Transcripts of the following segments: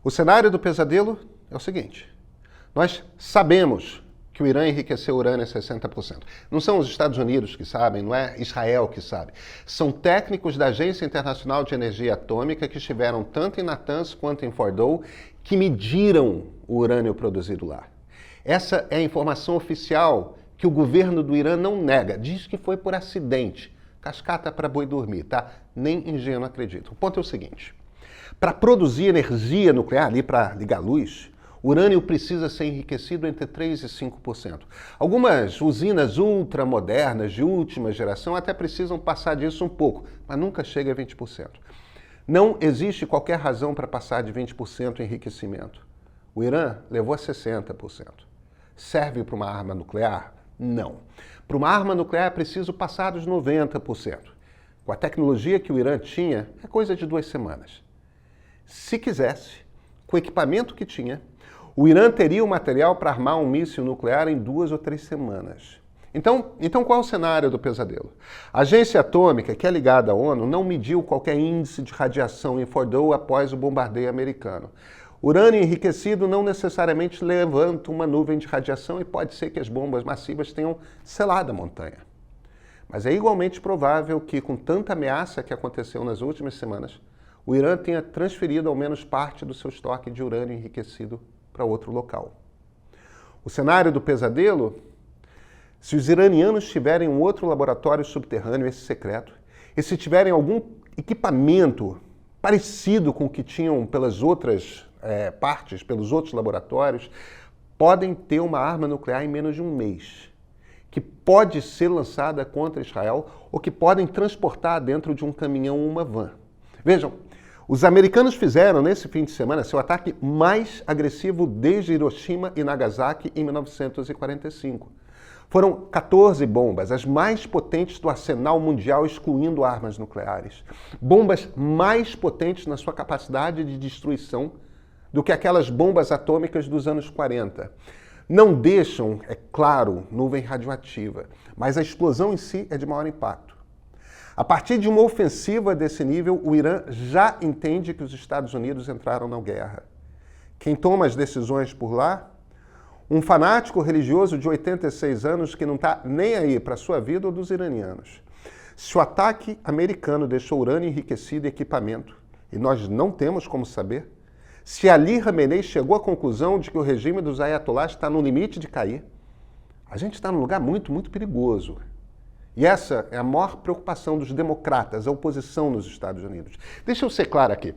O cenário do pesadelo é o seguinte: nós sabemos que o Irã enriqueceu urânio a 60%. Não são os Estados Unidos que sabem, não é Israel que sabe. São técnicos da Agência Internacional de Energia Atômica que estiveram tanto em Natanz quanto em Fordow, que mediram o urânio produzido lá. Essa é a informação oficial que o governo do Irã não nega. Diz que foi por acidente. Cascata para boi dormir, tá? Nem ingênuo acredita. O ponto é o seguinte: para produzir energia nuclear, ali para ligar a luz, o urânio precisa ser enriquecido entre 3% e 5%. Algumas usinas ultramodernas de última geração até precisam passar disso um pouco, mas nunca chega a 20%. Não existe qualquer razão para passar de 20% em enriquecimento. O Irã levou a 60%. Serve para uma arma nuclear? Não. Para uma arma nuclear é preciso passar dos 90%. Com a tecnologia que o Irã tinha, é coisa de 2 semanas. Se quisesse, com o equipamento que tinha, o Irã teria o material para armar um míssil nuclear em 2 ou 3 semanas. Então qual é o cenário do pesadelo? A agência atômica, que é ligada à ONU, não mediu qualquer índice de radiação em Fordow após o bombardeio americano. Urânio enriquecido não necessariamente levanta uma nuvem de radiação e pode ser que as bombas massivas tenham selado a montanha. Mas é igualmente provável que, com tanta ameaça que aconteceu nas últimas semanas, o Irã tenha transferido ao menos parte do seu estoque de urânio enriquecido para outro local. O cenário do pesadelo: se os iranianos tiverem um outro laboratório subterrâneo, esse secreto, e se tiverem algum equipamento parecido com o que tinham pelas outras partes, pelos outros laboratórios, podem ter uma arma nuclear em menos de um mês, que pode ser lançada contra Israel ou que podem transportar dentro de um caminhão ou uma van. Vejam, os americanos fizeram, nesse fim de semana, seu ataque mais agressivo desde Hiroshima e Nagasaki em 1945. Foram 14 bombas, as mais potentes do arsenal mundial, excluindo armas nucleares. Bombas mais potentes na sua capacidade de destruição do que aquelas bombas atômicas dos anos 40. Não deixam, é claro, nuvem radioativa, mas a explosão em si é de maior impacto. A partir de uma ofensiva desse nível, o Irã já entende que os Estados Unidos entraram na guerra. Quem toma as decisões por lá? Um fanático religioso de 86 anos que não está nem aí para a sua vida ou dos iranianos. Se o ataque americano deixou urânio enriquecido e equipamento, e nós não temos como saber, se Ali Khamenei chegou à conclusão de que o regime dos ayatollahs está no limite de cair, a gente está num lugar muito, muito perigoso. E essa é a maior preocupação dos democratas, a oposição nos Estados Unidos. Deixa eu ser claro aqui.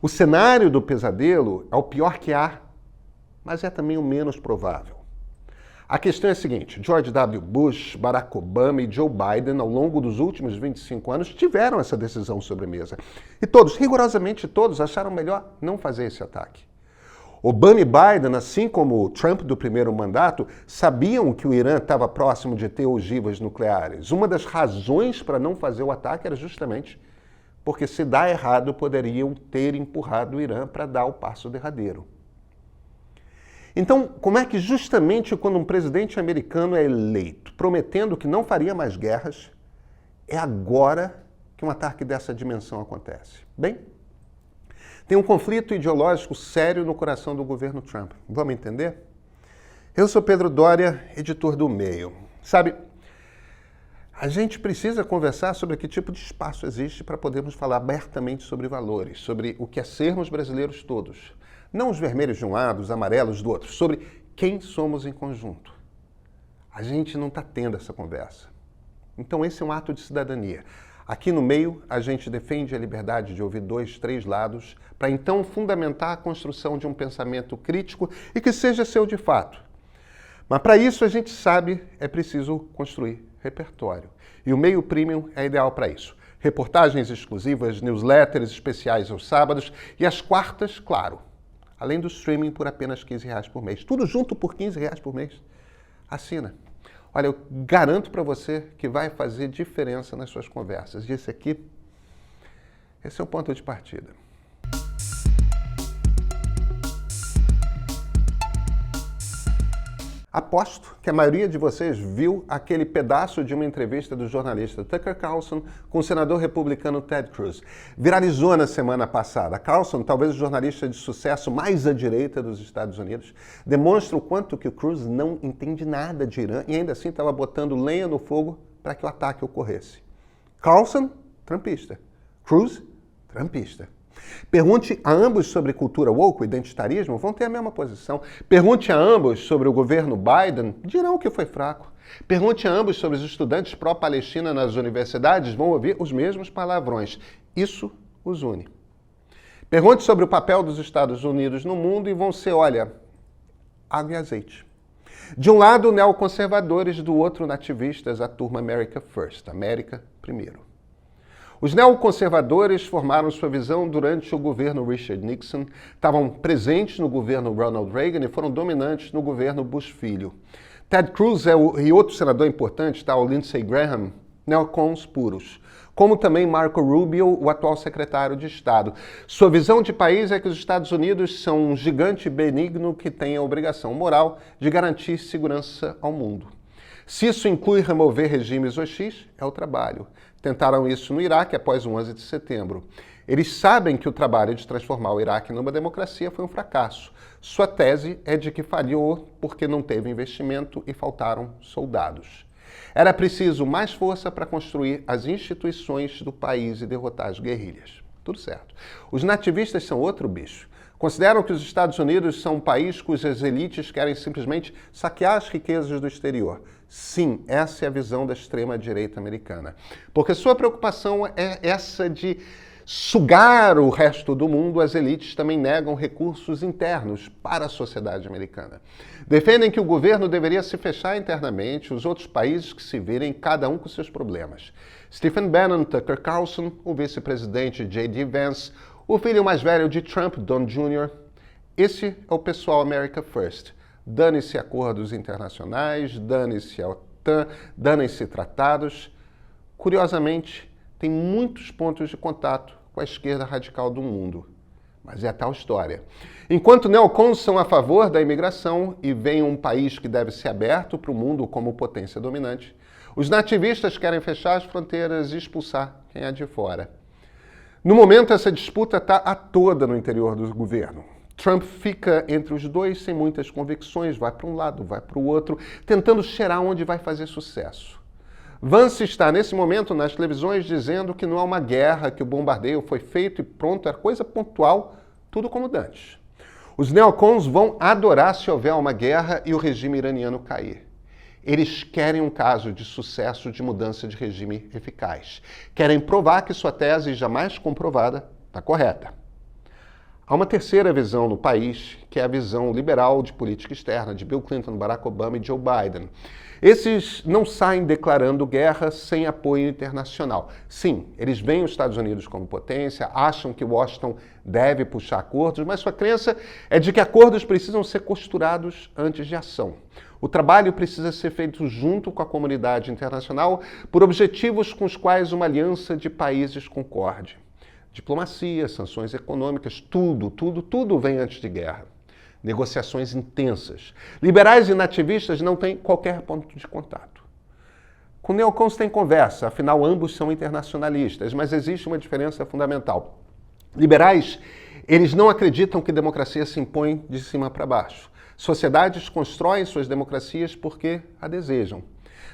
O cenário do pesadelo é o pior que há, mas é também o menos provável. A questão é a seguinte: George W. Bush, Barack Obama e Joe Biden, ao longo dos últimos 25 anos, tiveram essa decisão sobre a mesa. E todos, rigorosamente todos, acharam melhor não fazer esse ataque. Obama e Biden, assim como Trump do primeiro mandato, sabiam que o Irã estava próximo de ter ogivas nucleares. Uma das razões para não fazer o ataque era justamente porque, se dar errado, poderiam ter empurrado o Irã para dar o passo derradeiro. Então, como é que justamente quando um presidente americano é eleito, prometendo que não faria mais guerras, é agora que um ataque dessa dimensão acontece? Bem, tem um conflito ideológico sério no coração do governo Trump. Vamos entender? Eu sou Pedro Doria, editor do Meio. Sabe, a gente precisa conversar sobre que tipo de espaço existe para podermos falar abertamente sobre valores, sobre o que é sermos brasileiros todos. Não os vermelhos de um lado, os amarelos do outro, sobre quem somos em conjunto. A gente não está tendo essa conversa. Então esse é um ato de cidadania. Aqui no Meio, a gente defende a liberdade de ouvir 2, 3 lados, para então fundamentar a construção de um pensamento crítico e que seja seu de fato. Mas para isso, a gente sabe, é preciso construir repertório. E o Meio Premium é ideal para isso. Reportagens exclusivas, newsletters especiais aos sábados e às quartas, claro, além do streaming por apenas R$15 por mês. Tudo junto por R$15 por mês. Assina. Olha, eu garanto para você que vai fazer diferença nas suas conversas. E esse é o ponto de partida. Aposto que a maioria de vocês viu aquele pedaço de uma entrevista do jornalista Tucker Carlson com o senador republicano Ted Cruz. Viralizou na semana passada. Carlson, talvez o jornalista de sucesso mais à direita dos Estados Unidos, demonstra o quanto que o Cruz não entende nada de Irã e ainda assim estava botando lenha no fogo para que o ataque ocorresse. Carlson, trumpista. Cruz, trumpista. Pergunte a ambos sobre cultura woke, o identitarismo, vão ter a mesma posição. Pergunte a ambos sobre o governo Biden, dirão que foi fraco. Pergunte a ambos sobre os estudantes pró-Palestina nas universidades, vão ouvir os mesmos palavrões. Isso os une. Pergunte sobre o papel dos Estados Unidos no mundo e vão ser, olha, água e azeite. De um lado, neoconservadores, do outro, nativistas, a turma America First, América primeiro. Os neoconservadores formaram sua visão durante o governo Richard Nixon, estavam presentes no governo Ronald Reagan e foram dominantes no governo Bush Filho. Ted Cruz e outro senador importante, o Lindsey Graham, neocons puros. Como também Marco Rubio, o atual secretário de Estado. Sua visão de país é que os Estados Unidos são um gigante benigno que tem a obrigação moral de garantir segurança ao mundo. Se isso inclui remover regimes hostis, é o trabalho. Tentaram isso no Iraque após o 11 de setembro. Eles sabem que o trabalho de transformar o Iraque numa democracia foi um fracasso. Sua tese é de que falhou porque não teve investimento e faltaram soldados. Era preciso mais força para construir as instituições do país e derrotar as guerrilhas. Tudo certo. Os nativistas são outro bicho. Consideram que os Estados Unidos são um país cujas elites querem simplesmente saquear as riquezas do exterior. Sim, essa é a visão da extrema-direita americana. Porque sua preocupação é essa de sugar o resto do mundo, as elites também negam recursos internos para a sociedade americana. Defendem que o governo deveria se fechar internamente, os outros países que se virem, cada um com seus problemas. Stephen Bannon, Tucker Carlson, o vice-presidente J.D. Vance, o filho mais velho de Trump, Don Jr. Esse é o pessoal America First. Dane-se acordos internacionais, dane-se a OTAN, dane-se tratados. Curiosamente, tem muitos pontos de contato com a esquerda radical do mundo. Mas é a tal história. Enquanto neocons são a favor da imigração e veem um país que deve ser aberto para o mundo como potência dominante, os nativistas querem fechar as fronteiras e expulsar quem é de fora. No momento, essa disputa está a toda no interior do governo. Trump fica entre os dois sem muitas convicções, vai para um lado, vai para o outro, tentando cheirar onde vai fazer sucesso. Vance está, nesse momento, nas televisões dizendo que não há uma guerra, que o bombardeio foi feito e pronto, é coisa pontual, tudo como dantes. Os neocons vão adorar se houver uma guerra e o regime iraniano cair. Eles querem um caso de sucesso de mudança de regime eficaz. Querem provar que sua tese, jamais comprovada, está correta. Há uma terceira visão no país, que é a visão liberal de política externa, de Bill Clinton, Barack Obama e Joe Biden. Esses não saem declarando guerra sem apoio internacional. Sim, eles veem os Estados Unidos como potência, acham que Washington deve puxar acordos, mas sua crença é de que acordos precisam ser costurados antes de ação. O trabalho precisa ser feito junto com a comunidade internacional por objetivos com os quais uma aliança de países concorde. Diplomacia, sanções econômicas, tudo vem antes de guerra. Negociações intensas. Liberais e nativistas não têm qualquer ponto de contato. Com neocons tem conversa, afinal ambos são internacionalistas, mas existe uma diferença fundamental. Liberais, eles não acreditam que democracia se impõe de cima para baixo. Sociedades constroem suas democracias porque a desejam.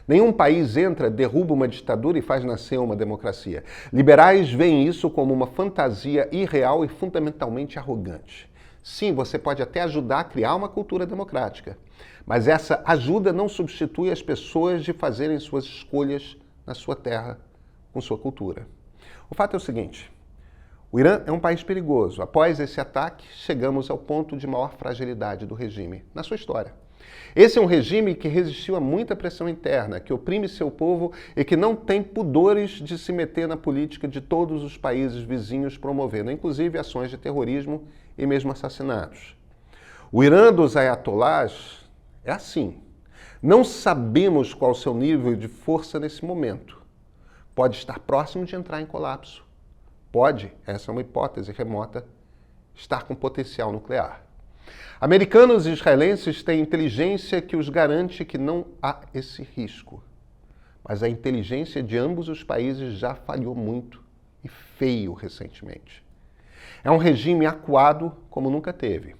Nenhum país entra, derruba uma ditadura e faz nascer uma democracia. Liberais veem isso como uma fantasia irreal e fundamentalmente arrogante. Sim, você pode até ajudar a criar uma cultura democrática, mas essa ajuda não substitui as pessoas de fazerem suas escolhas na sua terra, com sua cultura. O fato é o seguinte, o Irã é um país perigoso. Após esse ataque, chegamos ao ponto de maior fragilidade do regime na sua história. Esse é um regime que resistiu a muita pressão interna, que oprime seu povo e que não tem pudores de se meter na política de todos os países vizinhos, promovendo inclusive ações de terrorismo e mesmo assassinatos. O Irã dos ayatolás é assim. Não sabemos qual o seu nível de força nesse momento. Pode estar próximo de entrar em colapso. Pode, essa é uma hipótese remota, estar com potencial nuclear. Americanos e israelenses têm inteligência que os garante que não há esse risco. Mas a inteligência de ambos os países já falhou muito e feio recentemente. É um regime acuado como nunca teve.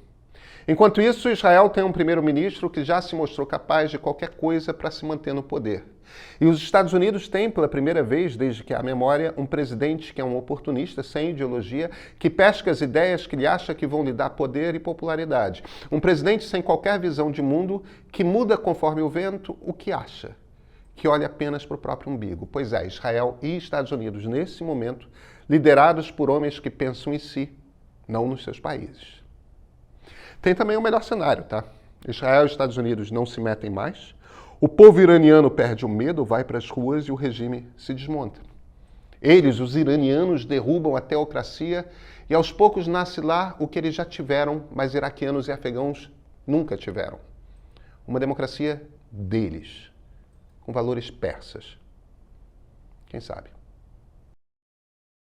Enquanto isso, Israel tem um primeiro-ministro que já se mostrou capaz de qualquer coisa para se manter no poder. E os Estados Unidos têm, pela primeira vez desde que há memória, um presidente que é um oportunista, sem ideologia, que pesca as ideias que ele acha que vão lhe dar poder e popularidade. Um presidente sem qualquer visão de mundo, que muda conforme o vento o que acha, que olha apenas para o próprio umbigo. Pois é, Israel e Estados Unidos, nesse momento, liderados por homens que pensam em si, não nos seus países. Tem também o melhor cenário, tá? Israel e Estados Unidos não se metem mais, o povo iraniano perde o medo, vai para as ruas e o regime se desmonta. Eles, os iranianos, derrubam a teocracia e aos poucos nasce lá o que eles já tiveram, mas iraquianos e afegãos nunca tiveram. Uma democracia deles, com valores persas. Quem sabe?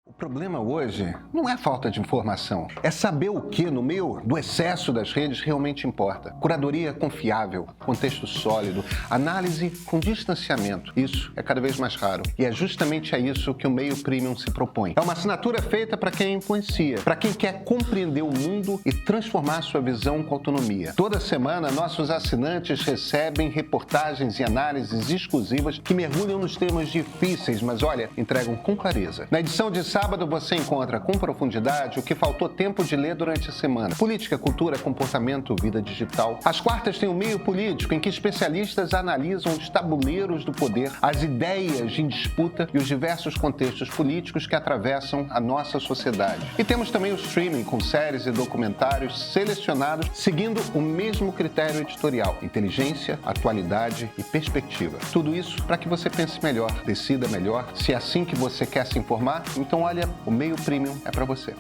O problema hoje não é falta de informação, é saber o que, no meio do excesso das redes, realmente importa. Curadoria confiável, contexto sólido, análise com distanciamento. Isso é cada vez mais raro. E é justamente a isso que o Meio Premium se propõe. É uma assinatura feita para quem influencia, para quem quer compreender o mundo e transformar sua visão com autonomia. Toda semana, nossos assinantes recebem reportagens e análises exclusivas que mergulham nos temas difíceis, mas olha, entregam com clareza. Na edição de sábado você encontra com profundidade o que faltou tempo de ler durante a semana. Política, cultura, comportamento, vida digital. Às quartas tem o Meio Político, em que especialistas analisam os tabuleiros do poder, as ideias em disputa e os diversos contextos políticos que atravessam a nossa sociedade. E temos também o streaming com séries e documentários selecionados seguindo o mesmo critério editorial: inteligência, atualidade e perspectiva. Tudo isso para que você pense melhor, decida melhor. Se é assim que você quer se informar, então olha, o Meio Premium é para você.